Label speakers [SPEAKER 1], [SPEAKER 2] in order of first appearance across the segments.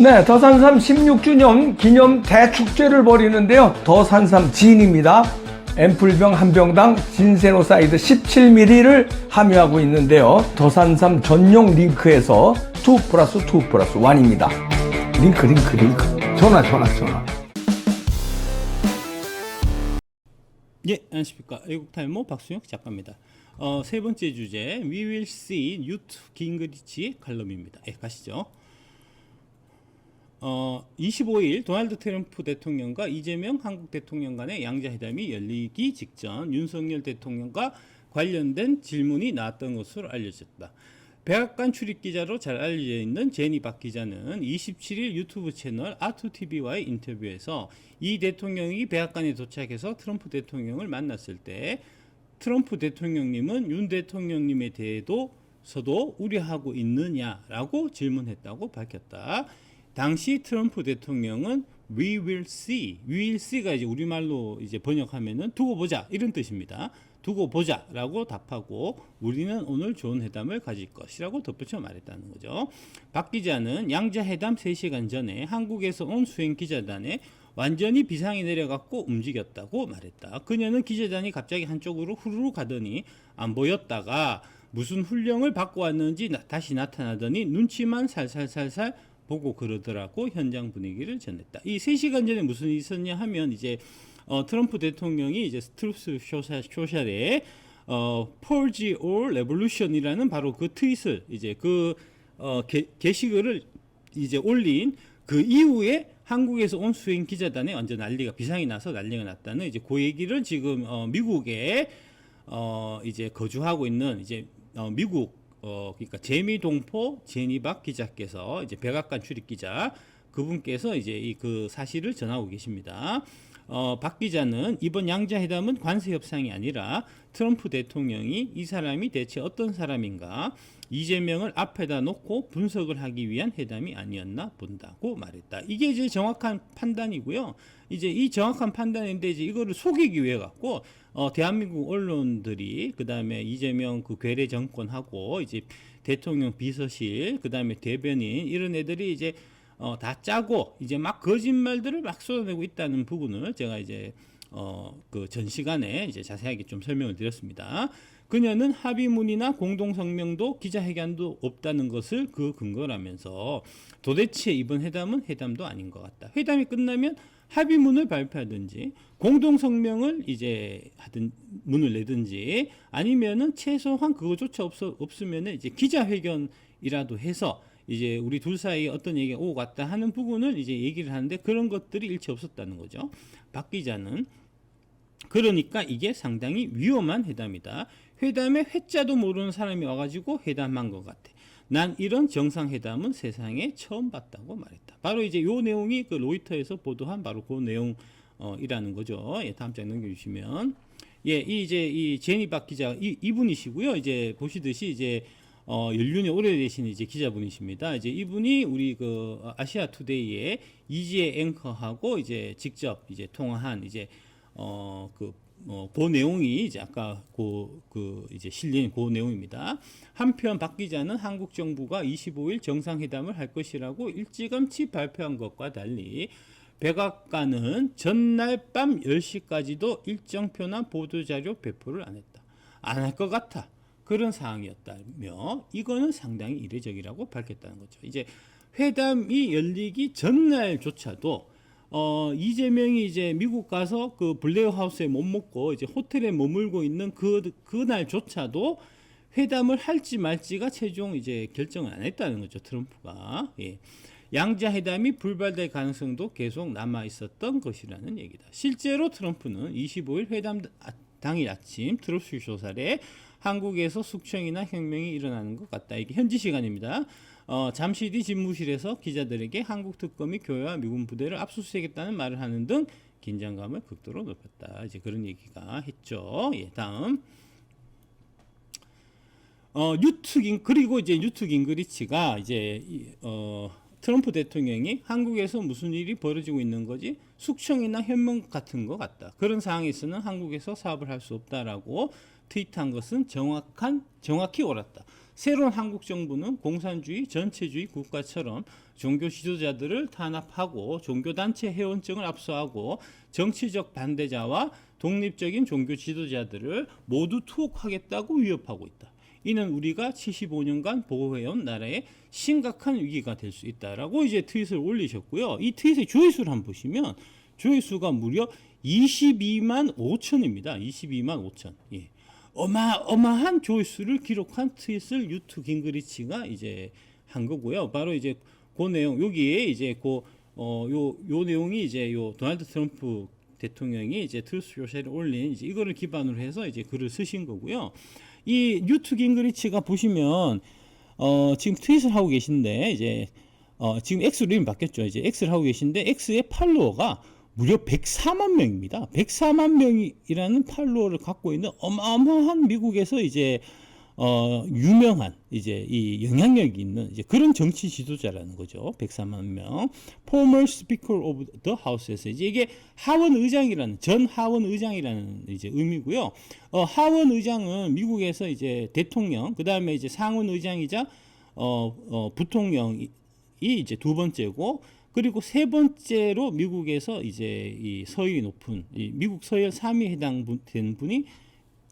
[SPEAKER 1] 네, 더산삼 16주년 기념 대축제를 벌이는데요. 더산삼 진입니다. 앰플병 한 병당 진세노사이드 17ml를 함유하고 있는데요. 더산삼 전용 링크에서 2+2+1입니다. 링크. 전화.
[SPEAKER 2] 예, 안녕하십니까. 애국탈모 박수영 작가입니다. 세 번째 주제, We will see 뉴트 깅그리치 칼럼입니다. 예, 가시죠. 25일 도널드 트럼프 대통령과 이재명 한국 대통령 간의 양자회담이 열리기 직전 윤석열 대통령과 관련된 질문이 나왔던 것으로 알려졌다. 백악관 출입기자로 잘 알려져 있는 제니 박 기자는 27일 유튜브 채널 아투TV와의 인터뷰에서 이 대통령이 백악관에 도착해서 트럼프 대통령을 만났을 때 트럼프 대통령님은 윤 대통령님에 대해서도 우려하고 있느냐라고 질문했다고 밝혔다. 당시 트럼프 대통령은 We will see가 이제 우리말로 이제 번역하면은 두고 보자 이런 뜻입니다. 두고 보자라고 답하고 우리는 오늘 좋은 회담을 가질 것이라고 덧붙여 말했다는 거죠. 박 기자는 양자회담 3시간 전에 한국에서 온 수행 기자단에 완전히 비상이 내려갔고 움직였다고 말했다. 그녀는 기자단이 갑자기 한쪽으로 후루룩 가더니 안 보였다가 무슨 훈령을 받고 왔는지 다시 나타나더니 눈치만 살살살살 보고 그러더라고 현장 분위기를 전했다. 이 3시간 전에 무슨 일이 있었냐 하면 이제 트럼프 대통령이 이제 트루스 소셜에 Purge or Revolution이라는 바로 그 트윗을 이제 게시글을 이제 올린 그 이후에 한국에서 온 수행 기자단에 완전 난리가 비상이 나서 난리가 났다는 이제 그 얘기를 지금 미국에 이제 거주하고 있는 이제 미국 그러니까 재미동포 제니박 기자께서 이제 백악관 출입 기자 그분께서 이제 그 사실을 전하고 계십니다. 박 기자는 이번 양자회담은 관세 협상이 아니라 트럼프 대통령이 이 사람이 대체 어떤 사람인가 이재명을 앞에다 놓고 분석을 하기 위한 회담이 아니었나 본다고 말했다. 이게 이제 정확한 판단이고요. 이제 이 정확한 판단인데 이제 이거를 속이기 위해 갖고 대한민국 언론들이 그다음에 이재명 그 괴뢰 정권하고 이제 대통령 비서실 그다음에 대변인 이런 애들이 이제 다 짜고 이제 막 거짓말들을 막 쏟아내고 있다는 부분을 제가 이제 그 전 시간에 이제 자세하게 좀 설명을 드렸습니다. 그녀는 합의문이나 공동성명도 기자회견도 없다는 것을 그 근거라면서 도대체 이번 회담은 회담도 아닌 것 같다. 회담이 끝나면 합의문을 발표하든지 공동성명을 이제 하든 문을 내든지 아니면은 최소한 그거조차 없으면은 이제 기자회견이라도 해서 이제 우리 둘 사이에 어떤 얘기가 오고 갔다 하는 부분을 이제 얘기를 하는데 그런 것들이 일체 없었다는 거죠. 박 기자는 그러니까 이게 상당히 위험한 회담이다. 회담에 회자도 모르는 사람이 와가지고 회담한 것 같아. 난 이런 정상회담은 세상에 처음 봤다고 말했다. 바로 이제 요 내용이 그 로이터에서 보도한 바로 그 내용이라는 거죠. 예, 다음 장 넘겨주시면. 예, 이 제니 박 기자 이분이시고요. 이제 보시듯이 이제 연륜이 오래되신 이제 기자분이십니다. 이제 이분이 우리 그 아시아 투데이의 이지혜 앵커하고 이제 직접 이제 통화한 이제 그 내용이 이제 아까 그 이제 실린 그 내용입니다. 한편 박 기자는 한국 정부가 25일 정상회담을 할 것이라고 일찌감치 발표한 것과 달리 백악관은 전날 밤 10시까지도 일정표나 보도자료 배포를 안 했다. 안 할 것 같아. 그런 상황이었다며 이거는 상당히 이례적이라고 밝혔다는 거죠. 이제 회담이 열리기 전날조차도 이재명이 이제 미국 가서 그 블레어 하우스에 못 먹고 이제 호텔에 머물고 있는 그날조차도 회담을 할지 말지가 최종 이제 결정을 안 했다는 거죠. 트럼프가. 예. 양자회담이 불발될 가능성도 계속 남아 있었던 것이라는 얘기다. 실제로 트럼프는 25일 회담 당일 아침 트루스 소셜에 한국에서 숙청이나 혁명이 일어나는 것 같다. 이게 현지 시간입니다. 잠시 뒤 집무실에서 기자들에게 한국 특검이 교회와 미군 부대를 압수수색했다는 말을 하는 등 긴장감을 극도로 높였다. 이제 그런 얘기가 했죠. 예, 다음. 그리고 이제 뉴트 깅그리치가 이제 트럼프 대통령이 한국에서 무슨 일이 벌어지고 있는 거지? 숙청이나 혁명 같은 것 같다. 그런 상황에서는 한국에서 사업을 할 수 없다라고 트윗한 것은 정확히 옳았다. 새로운 한국 정부는 공산주의, 전체주의 국가처럼 종교 지도자들을 탄압하고 종교단체 회원증을 압수하고 정치적 반대자와 독립적인 종교 지도자들을 모두 투옥하겠다고 위협하고 있다. 이는 우리가 75년간 보호해온 나라의 심각한 위기가 될 수 있다라고 이제 트윗을 올리셨고요. 이 트윗의 조회수를 한번 보시면 조회수가 무려 22만 5천입니다. 22만 5천. 예. 어마어마한 조회수를 기록한 트윗을 유트 깅그리치가 이제 한 거고요. 바로 이제 그 내용, 여기에 이제 요 내용이 이제 요 도널드 트럼프 대통령이 이제 트루스 소셜에 올린 이제 이거를 기반으로 해서 이제 글을 쓰신 거고요. 이 뉴트 깅그리치가 보시면 지금 트윗을 하고 계신데 이제 지금 X로 이름 바뀌었죠. 이제 X를 하고 계신데 X의 팔로워가 무려 104만 명입니다. 104만 명이라는 팔로워를 갖고 있는 어마어마한 미국에서 이제 유명한 이제 이 영향력이 있는 이제 그런 정치 지도자라는 거죠. 104만 명. Former Speaker of the House에서 이게 하원 의장이라는 전 하원 의장이라는 이제 의미고요. 하원 의장은 미국에서 이제 대통령, 그다음에 이제 상원 의장이자 부통령이 이제 두 번째고, 그리고 세 번째로 미국에서 이제 이 서열이 높은 이 미국 서열 3위에 해당되는 분이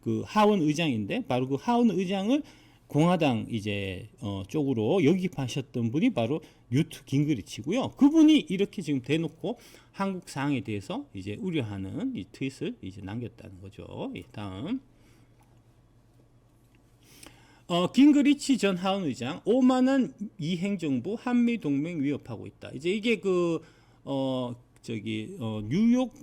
[SPEAKER 2] 그 하원 의장인데, 바로 그 하원 의장을 공화당 이제 쪽으로 역입하셨던 분이 바로 뉴트 깅그리치고요. 그분이 이렇게 지금 대놓고 한국 상황에 대해서 이제 우려하는 이 트윗을 이제 남겼다는 거죠. 예, 다음. 깅그리치 전 하원 의장, 오만한 이 행정부 한미 동맹 위협하고 있다. 이제 이게 뉴욕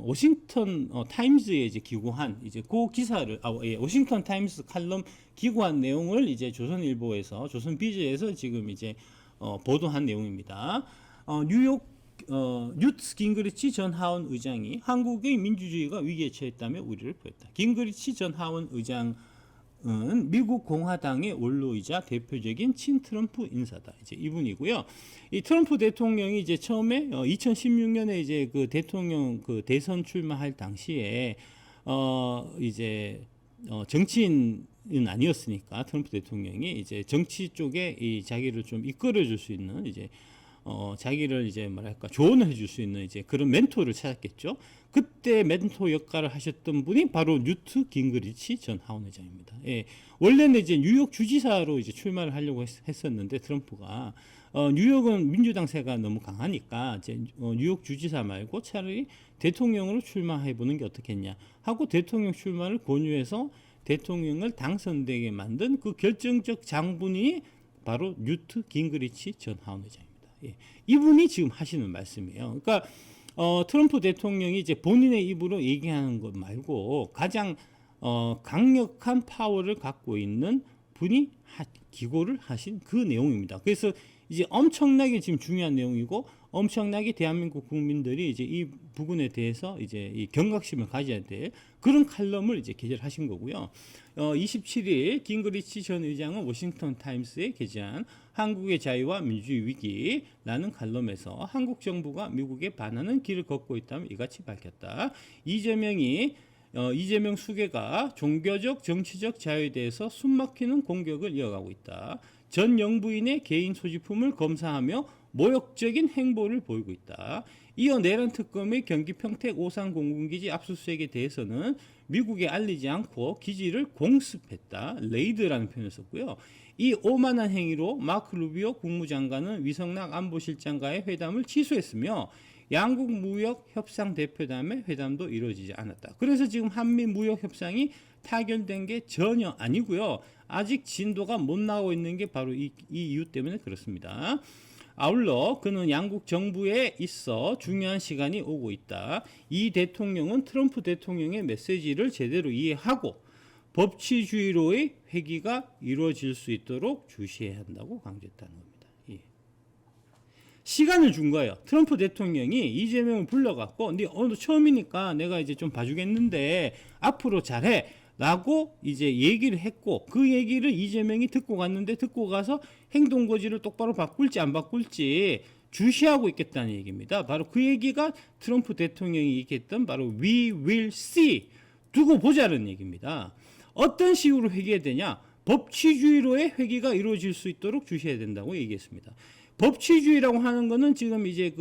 [SPEAKER 2] 워싱턴 타임즈에 이제 기고한 이제 그 기사를 워싱턴 타임스 칼럼 기고한 내용을 이제 조선일보에서 조선비즈에서 지금 이제 보도한 내용입니다. 뉴욕 뉴트 깅그리치 전 하원 의장이 한국의 민주주의가 위기에 처했다며 우려를 표했다. 깅그리치 전 하원 의장 미국 공화당의 원로이자 대표적인 친트럼프 인사다. 이제 이분이고요. 이 트럼프 대통령이 이제 처음에 2016년에 이제 그 대통령 그 대선 출마할 당시에 정치인은 아니었으니까 트럼프 대통령이 이제 정치 쪽에 이 자기를 좀 이끌어줄 수 있는 이제 자기를 이제 뭐랄까 조언을 해줄 수 있는 이제 그런 멘토를 찾았겠죠. 그때 멘토 역할을 하셨던 분이 바로 뉴트 깅그리치 전 하원 의장입니다. 예, 원래는 이제 뉴욕 주지사로 이제 출마를 하려고 했었는데 트럼프가 뉴욕은 민주당세가 너무 강하니까 이제 뉴욕 주지사 말고 차라리 대통령으로 출마해 보는 게 어떻겠냐 하고 대통령 출마를 권유해서 대통령을 당선되게 만든 그 결정적 장본인이 바로 뉴트 깅그리치 전 하원 의장입니다. 예, 이분이 지금 하시는 말씀이에요. 그러니까 트럼프 대통령이 이제 본인의 입으로 얘기하는 것 말고 가장 강력한 파워를 갖고 있는 분이 기고를 하신 그 내용입니다. 그래서 이제 엄청나게 지금 중요한 내용이고 엄청나게 대한민국 국민들이 이제 이 부분에 대해서 이제 이 경각심을 가져야 될 그런 칼럼을 이제 게재하신 거고요. 27일 깅그리치 전 의장은 워싱턴 타임스에 게재한 한국의 자유와 민주주의 위기라는 칼럼에서 한국 정부가 미국에 반하는 길을 걷고 있다며 이같이 밝혔다. 이재명 수계가 종교적 정치적 자유에 대해서 숨막히는 공격을 이어가고 있다. 전 영부인의 개인 소지품을 검사하며 모욕적인 행보를 보이고 있다. 이어 내란 특검의 경기 평택 오산 공군기지 압수수색에 대해서는 미국에 알리지 않고 기지를 공습했다. 레이드라는 표현을 썼고요. 이 오만한 행위로 마크 루비오 국무장관은 위성락 안보실장과의 회담을 취소했으며 양국 무역 협상 대표단의 회담도 이루어지지 않았다. 그래서 지금 한미 무역 협상이 타결된 게 전혀 아니고요. 아직 진도가 못 나오고 있는 게 바로 이 이유 때문에 그렇습니다. 아울러 그는 양국 정부에 있어 중요한 시간이 오고 있다. 이 대통령은 트럼프 대통령의 메시지를 제대로 이해하고 법치주의로의 회귀가 이루어질 수 있도록 주시해야 한다고 강조했다는 겁니다. 예. 시간을 준 거예요. 트럼프 대통령이 이재명을 불러갖고, 네 오늘 처음이니까 내가 이제 좀 봐주겠는데 앞으로 잘해. 라고 이제 얘기를 했고, 그 얘기를 이재명이 듣고 갔는데 듣고 가서 행동거지를 똑바로 바꿀지 안 바꿀지 주시하고 있겠다는 얘기입니다. 바로 그 얘기가 트럼프 대통령이 얘기했던 바로 We will see. 두고 보자는 얘기입니다. 어떤 식으로 회귀해야 되냐? 법치주의로의 회귀가 이루어질 수 있도록 주셔야 된다고 얘기했습니다. 법치주의라고 하는 거는 지금 이제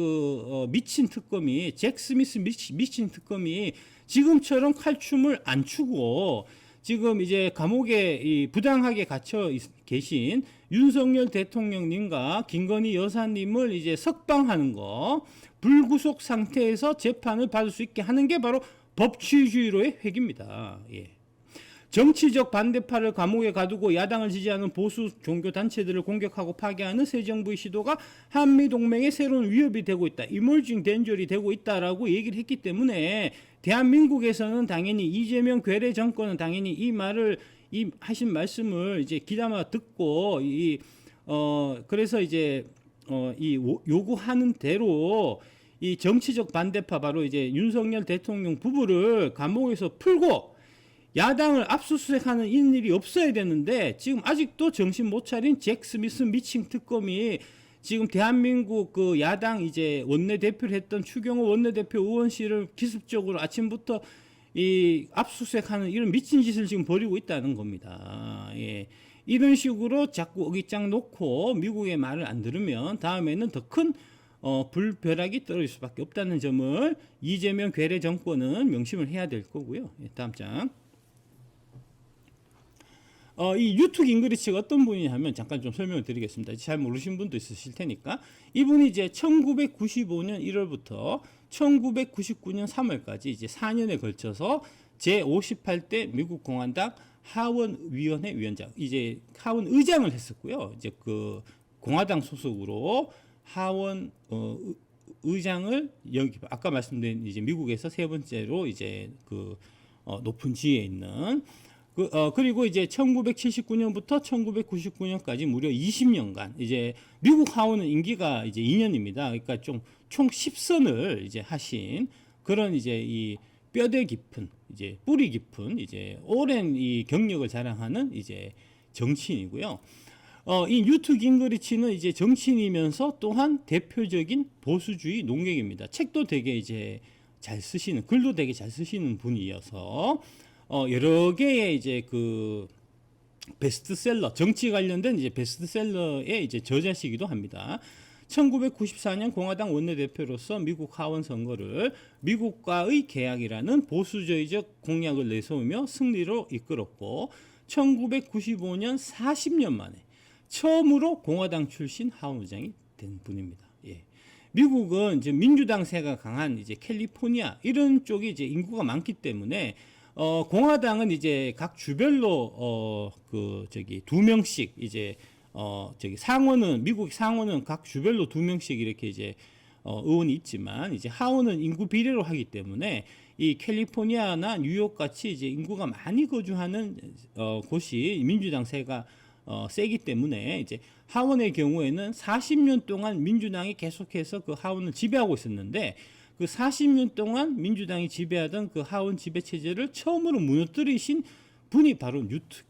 [SPEAKER 2] 미친 특검이 잭 스미스 미친 특검이 지금처럼 칼춤을 안 추고 지금 이제 감옥에 부당하게 갇혀 계신 윤석열 대통령님과 김건희 여사님을 이제 석방하는 거, 불구속 상태에서 재판을 받을 수 있게 하는 게 바로 법치주의로의 회귀입니다. 예. 정치적 반대파를 감옥에 가두고 야당을 지지하는 보수 종교 단체들을 공격하고 파괴하는 새 정부의 시도가 한미 동맹의 새로운 위협이 되고 있다. 이멀징 덴저리 되고 있다라고 얘기를 했기 때문에 대한민국에서는 당연히 이재명 괴뢰 정권은 당연히 이 말을 하신 말씀을 이제 귀담아 듣고 그래서 이제 요구하는 대로 이 정치적 반대파 바로 이제 윤석열 대통령 부부를 감옥에서 풀고 야당을 압수수색하는 이런 일이 없어야 되는데 지금 아직도 정신 못 차린 잭 스미스 미친 특검이 지금 대한민국 그 야당 이제 원내대표를 했던 추경호 원내대표 의원실을 기습적으로 아침부터 이 압수수색하는 이런 미친 짓을 지금 벌이고 있다는 겁니다. 예. 이런 식으로 자꾸 어깃장 놓고 미국의 말을 안 들으면 다음에는 더 큰 불벼락이 떨어질 수밖에 없다는 점을 이재명 괴뢰 정권은 명심을 해야 될 거고요. 예, 다음 장. 이 유투 깅그리치가 어떤 분이냐 하면 잠깐 좀 설명을 드리겠습니다. 잘 모르신 분도 있으실 테니까. 이분이 이제 1995년 1월부터 1999년 3월까지 이제 4년에 걸쳐서 제58대 미국 공화당 하원위원회 위원장, 이제 하원 의장을 했었고요. 이제 그 공화당 소속으로 하원 의장을 아까 말씀드린 이제 미국에서 세 번째로 이제 그 높은 지위에 있는 그리고 이제 1979년부터 1999년까지 무려 20년간 이제 미국 하원은 임기가 이제 2년입니다. 그러니까 총 10선을 이제 하신 그런 이제 이 뼈대 깊은 이제 뿌리 깊은 이제 오랜 이 경력을 자랑하는 이제 정치인이고요. 이 뉴트 깅그리치는 이제 정치인이면서 또한 대표적인 보수주의 농객입니다. 책도 되게 이제 잘 쓰시는, 글도 되게 잘 쓰시는 분이어서 여러 개의 이제 그 베스트셀러, 정치 관련된 이제 베스트셀러의 이제 저자시기도 합니다. 1994년 공화당 원내대표로서 미국 하원 선거를 미국과의 계약이라는 보수주의적 공약을 내세우며 승리로 이끌었고 1995년 40년 만에 처음으로 공화당 출신 하원 의장이 된 분입니다. 예. 미국은 이제 민주당세가 강한 이제 캘리포니아 이런 쪽이 이제 인구가 많기 때문에 공화당은 이제 각 주별로 두 명씩 이제 미국 상원은 각 주별로 2명씩 이렇게 이제 의원이 있지만 이제 하원은 인구 비례로 하기 때문에 이 캘리포니아나 뉴욕 같이 이제 인구가 많이 거주하는 곳이 민주당세가 세기 때문에 이제 하원의 경우에는 40년 동안 민주당이 계속해서 그 하원을 지배하고 있었는데 그 40년 동안 민주당이 지배하던 그 하원 지배 체제를 처음으로 무너뜨리신 분이 바로 뉴트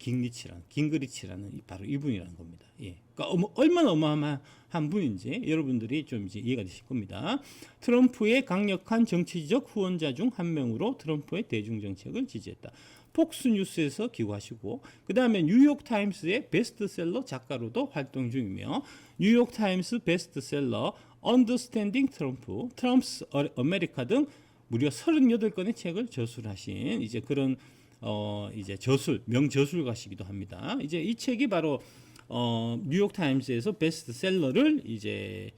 [SPEAKER 2] 깅그리치라는 바로 이분이라는 겁니다. 예. 그러니까 얼마나 어마어마한 분인지 여러분들이 좀 이제 이해가 되실 겁니다. 트럼프의 강력한 정치적 후원자 중 한 명으로 트럼프의 대중 정책을 지지했다. 폭스뉴스에서 기고하시고 그 다음에 뉴욕타임스의 베스트셀러 작가로도 활동 중이며 뉴욕타임스 베스트셀러 Understanding Trump, Trump's America 등 무려 38건의 책을 저술하신 이제 그런 이제 명저술가시기도 합니다. 이제 이 책이 바로 뉴욕타임스에서 베스트셀러를 이제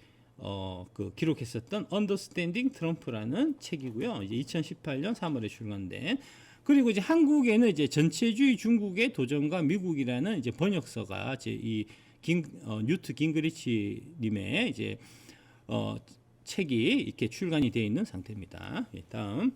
[SPEAKER 2] 기록했었던 Understanding Trump라는 책이고요. 이제 2018년 3월에 출간된. 그리고 이제 한국에는 이제 전체주의 중국의 도전과 미국이라는 이제 번역서가 이 뉴트 깅그리치 님의 이제 책이 이렇게 출간이 되어 있는 상태입니다. 예, 다음.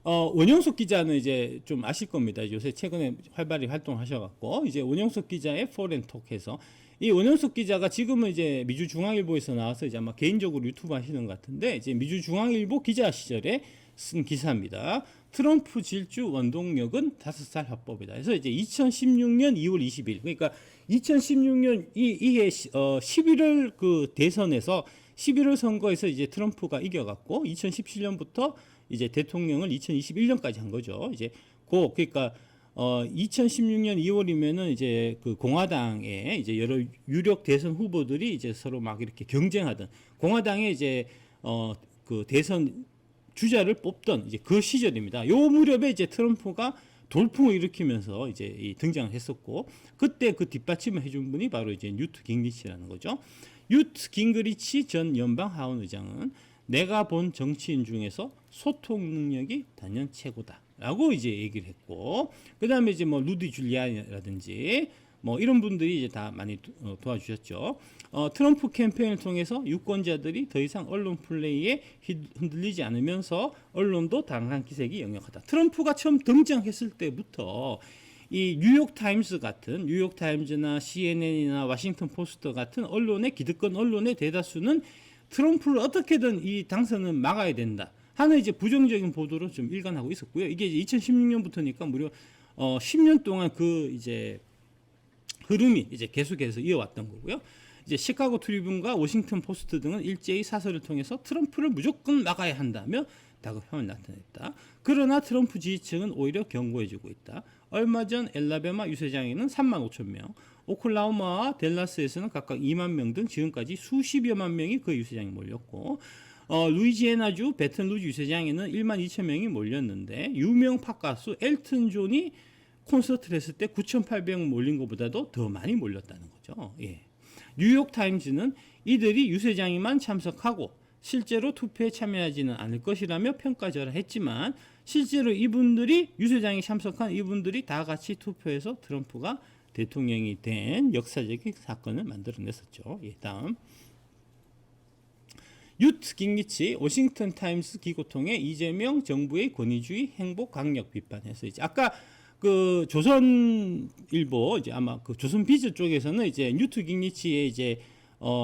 [SPEAKER 2] 원영숙 기자는 이제 좀 아실 겁니다. 요새 최근에 활발히 활동하셔갖고, 이제 원영숙 기자의 포렌톡해서, 이 원영숙 기자가 지금은 이제 미주중앙일보에서 나와서 이제 아마 개인적으로 유튜브 하시는 것 같은데, 이제 미주중앙일보 기자 시절에 쓴 기사입니다. 트럼프 질주 원동력은 5살 화법이다. 그래서 이제 2016년 2월 20일, 그러니까 2016년 이해 11월 그 대선에서 11월 선거에서 이제 트럼프가 이겨갖고 2017년부터 이제 대통령을 2021년까지 한 거죠. 이제 그러니까 2016년 2월이면은 이제 그 공화당의 이제 여러 유력 대선 후보들이 이제 서로 막 이렇게 경쟁하던 공화당의 이제 그 대선 주자를 뽑던 이제 그 시절입니다. 요 무렵에 이제 트럼프가 돌풍을 일으키면서 이제 등장을 했었고, 그때 그 뒷받침을 해준 분이 바로 이제 뉴트 깅리치라는 거죠. 뉴트 깅그리치 전 연방 하원 의장은 내가 본 정치인 중에서 소통 능력이 단연 최고다라고 이제 얘기를 했고, 그 다음에 이제 뭐 루디 줄리아니라든지 뭐 이런 분들이 이제 다 많이 도와주셨죠. 트럼프 캠페인을 통해서 유권자들이 더 이상 언론 플레이에 흔들리지 않으면서 언론도 당한 기색이 역력하다. 트럼프가 처음 등장했을 때부터 이 뉴욕타임스 같은 뉴욕타임즈나 CNN이나 워싱턴 포스트 같은 언론의 기득권 언론의 대다수는 트럼프를 어떻게든 이 당선은 막아야 된다 하는 이제 부정적인 보도로 좀 일관하고 있었고요. 이게 이제 2016년부터니까 무려 10년 동안 그 이제 흐름이 이제 계속해서 이어왔던 거고요. 이제 시카고 트리뷴과 워싱턴 포스트 등은 일제히 사설을 통해서 트럼프를 무조건 막아야 한다며 다급함을 나타냈다. 그러나 트럼프 지지층은 오히려 경고해주고 있다. 얼마 전 엘라베마 유세장에는 3만 5천 명, 오클라호마와 댈러스에서는 각각 2만 명 등 지금까지 수십여만 명이 그 유세장에 몰렸고, 루이지애나주 베튼루즈 유세장에는 1만 2천 명이 몰렸는데, 유명 팝 가수 엘튼 존이 콘서트를 했을 때 9,800명 몰린 것보다도 더 많이 몰렸다는 거죠. 예. 뉴욕타임즈는 이들이 유세장에만 참석하고 실제로 투표에 참여하지는 않을 것이라며 평가절하했지만, 실제로 이분들이 유세장에 참석한 이분들이 다 같이 투표해서 트럼프가 대통령이 된 역사적인 사건을 만들어냈었죠. 예, 다음. 뉴트 깅리치 워싱턴 타임스 기고통해 이재명 정부의 권위주의 행보 강력 비판해서 이제 아까 그 조선일보 이제 아마 그 조선비즈 쪽에서는 이제 뉴트 깅리치의 이제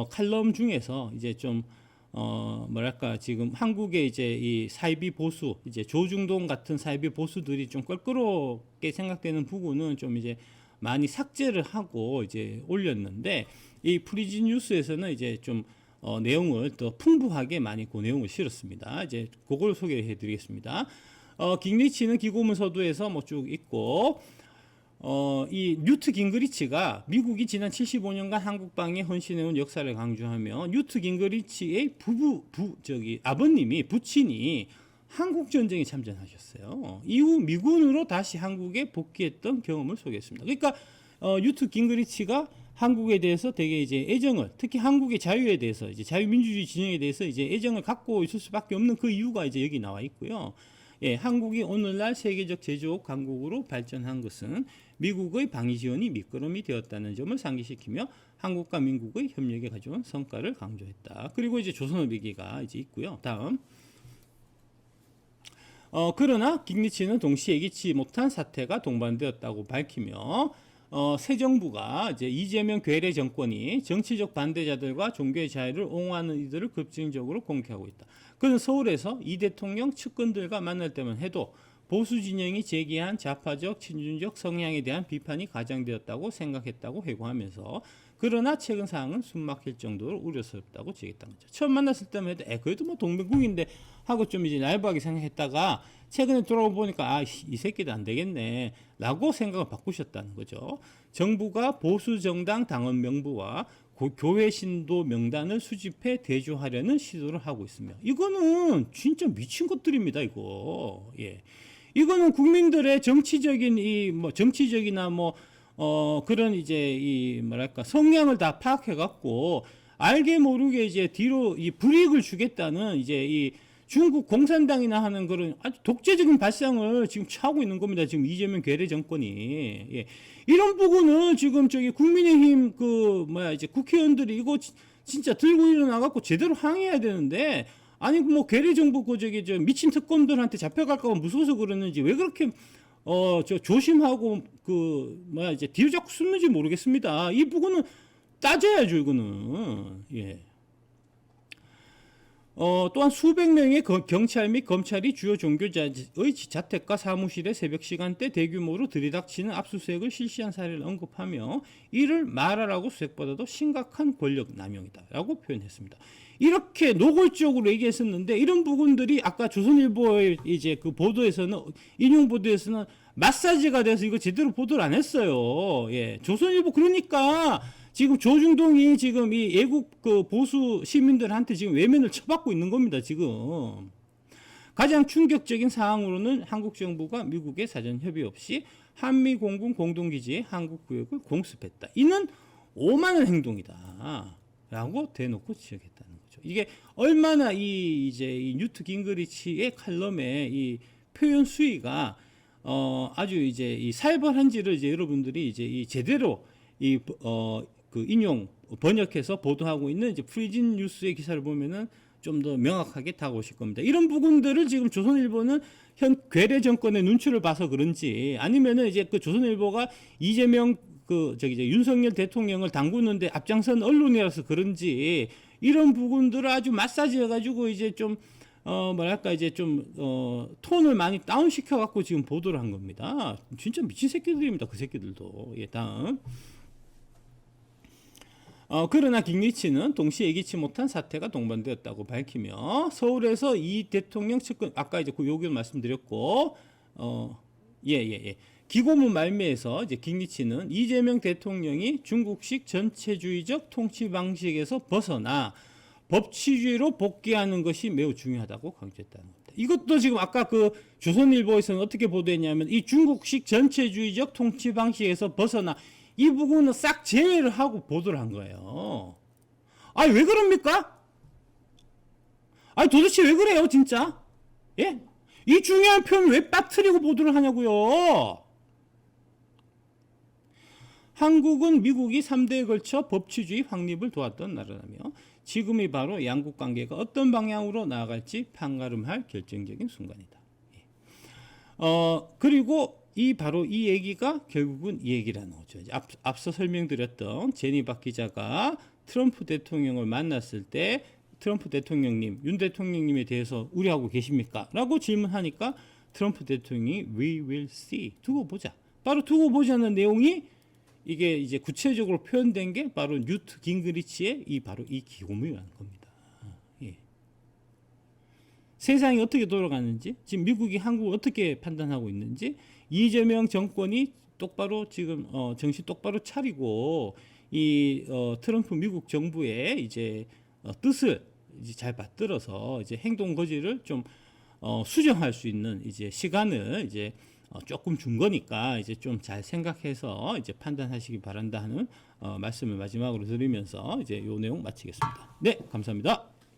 [SPEAKER 2] 칼럼 중에서 이제 좀 뭐랄까 지금 한국의 이제 이 사이비 보수 이제 조중동 같은 사이비 보수들이 좀 껄끄럽게 생각되는 부분은 좀 이제 많이 삭제를 하고 이제 올렸는데, 이 프리지 뉴스에서는 이제 좀 내용을 더 풍부하게 많이 그 내용을 실었습니다. 이제 그걸 소개해 드리겠습니다. 깅리치는 기고문 서두에서 뭐 쭉 있고, 이 뉴트 깅그리치가 미국이 지난 75년간 한국방에 헌신해온 역사를 강조하며, 뉴트 깅그리치의 아버님이 부친이 한국전쟁에 참전하셨어요. 이후 미군으로 다시 한국에 복귀했던 경험을 소개했습니다. 그러니까 뉴트 깅그리치가 한국에 대해서 되게 이제 애정을, 특히 한국의 자유에 대해서, 이제 자유민주주의 진영에 대해서 이제 애정을 갖고 있을 수밖에 없는 그 이유가 이제 여기 나와 있고요. 예, 한국이 오늘날 세계적 제조업 강국으로 발전한 것은 미국의 방위 지원이 밑거름이 되었다는 점을 상기시키며 한국과 민국의 협력에 가져온 성과를 강조했다. 그리고 이제 조선업 얘기가 이제 있고요. 다음. 그러나 깅리치는 동시에 예기치 못한 사태가 동반되었다고 밝히며, 새 정부가 이제 이재명 괴뢰 정권이 정치적 반대자들과 종교의 자유를 옹호하는 이들을 급진적으로 공격하고 있다. 그는 서울에서 이 대통령 측근들과 만날 때만 해도 보수 진영이 제기한 좌파적 친중적 성향에 대한 비판이 가장되었다고 생각했다고 회고하면서, 그러나 최근 상황은 숨막힐 정도로 우려스럽다고 제기했다는 거죠. 처음 만났을 때만 해도 그래도 뭐 동맹국인데 하고 좀 이제 라이브하게 생각했다가 최근에 돌아보니까 이 새끼도 안 되겠네 라고 생각을 바꾸셨다는 거죠. 정부가 보수 정당 당원 명부와 교회 신도 명단을 수집해 대조하려는 시도를 하고 있으며, 이거는 진짜 미친 것들입니다. 이거. 예. 이거는 국민들의 정치적인 정치적이나 그런 이제 이 뭐랄까 성향을 다 파악해 갖고 알게 모르게 이제 뒤로 이 불이익을 주겠다는 이제 이 중국 공산당이나 하는 그런 아주 독재적인 발상을 지금 취하고 있는 겁니다. 지금 이재명 괴뢰 정권이. 예. 이런 부분은 지금 저기 국민의힘 이제 국회의원들이 이거 진짜 들고 일어나 갖고 제대로 항의해야 되는데, 아니 뭐 괴뢰 정부 저 미친 특검들한테 잡혀갈까 봐 무서워서 그러는지 왜 그렇게 조심하고 이제 뒤로 자꾸 숨는지 모르겠습니다. 이 부분은 따져야죠, 이거는. 예. 또한 수백 명의 경찰 및 검찰이 주요 종교자의 자택과 사무실에 새벽 시간대 대규모로 들이닥치는 압수수색을 실시한 사례를 언급하며, 이를 말하라고 수색보다도 심각한 권력 남용이다 라고 표현했습니다. 이렇게 노골적으로 얘기했었는데 이런 부분들이 아까 조선일보의 이제 그 보도에서는 인용 보도에서는 마사지가 돼서 이거 제대로 보도를 안 했어요. 예. 조선일보 그러니까 지금 조중동이 지금 이 애국 그 보수 시민들한테 지금 외면을 쳐받고 있는 겁니다. 지금. 가장 충격적인 사항으로는 한국 정부가 미국의 사전 협의 없이 한미 공군 공동기지의 한국 구역을 공습했다. 이는 오만한 행동이다. 라고 대놓고 지적했다는 거죠. 이게 얼마나 이제 이 뉴트 깅그리치의 칼럼의 이 표현 수위가 아주 이제 이 살벌한지를 이제 여러분들이 이제 이 제대로 그 인용 번역해서 보도하고 있는 이제 프리진 뉴스의 기사를 보면은 좀 더 명확하게 다가오실 겁니다. 이런 부분들을 지금 조선일보는 현 괴뢰 정권의 눈치를 봐서 그런지 아니면은 이제 그 조선일보가 이재명 이제 윤석열 대통령을 담그는데 앞장선 언론이라서 그런지 이런 부분들을 아주 마사지해가지고 이제 좀 뭐랄까 이제 좀 톤을 많이 다운 시켜갖고 지금 보도를 한 겁니다. 진짜 미친 새끼들입니다. 그 새끼들도. 예, 다음. 그러나 깅리치는 동시에 예기치 못한 사태가 동반되었다고 밝히며 서울에서 이 대통령 측근 아까 이제 그 요기를 말씀드렸고 기고문 말미에서 이제 깅리치는 이재명 대통령이 중국식 전체주의적 통치 방식에서 벗어나 법치주의로 복귀하는 것이 매우 중요하다고 강조했다는 겁니다. 이것도 지금 아까 그 조선일보에서는 어떻게 보도했냐면 이 중국식 전체주의적 통치 방식에서 벗어나 이 부분은 싹 제외를 하고 보도를 한 거예요. 아니, 왜 그럽니까? 아니, 도대체 왜 그래요, 진짜? 예? 이 중요한 표현을 왜 빠뜨리고 보도를 하냐고요? 한국은 미국이 3대에 걸쳐 법치주의 확립을 도왔던 나라라며 지금이 바로 양국 관계가 어떤 방향으로 나아갈지 판가름할 결정적인 순간이다. 그리고 바로 이 얘기가 결국은 이 얘기라는 거죠. 앞서 설명드렸던 제니 박 기자가 트럼프 대통령을 만났을 때 트럼프 대통령님, 윤 대통령님에 대해서 우려하고 계십니까? 라고 질문하니까 트럼프 대통령이 We will see. 두고 보자. 바로 두고 보자는 내용이 이게 이제 구체적으로 표현된 게 바로 뉴트 깅그리치의 바로 이 기고문이라는 겁니다. 예. 세상이 어떻게 돌아가는지, 지금 미국이 한국을 어떻게 판단하고 있는지, 이재명 정권이 똑바로 지금 정신 똑바로 차리고 트럼프 미국 정부의 이제 뜻을 이제 잘 받들어서 이제 행동 거지를 좀 수정할 수 있는 이제 시간을 이제 조금 준 거니까 이제 좀 잘 생각해서 이제 판단하시기 바란다 하는 말씀을 마지막으로 드리면서 이제 요 내용 마치겠습니다. 네, 감사합니다.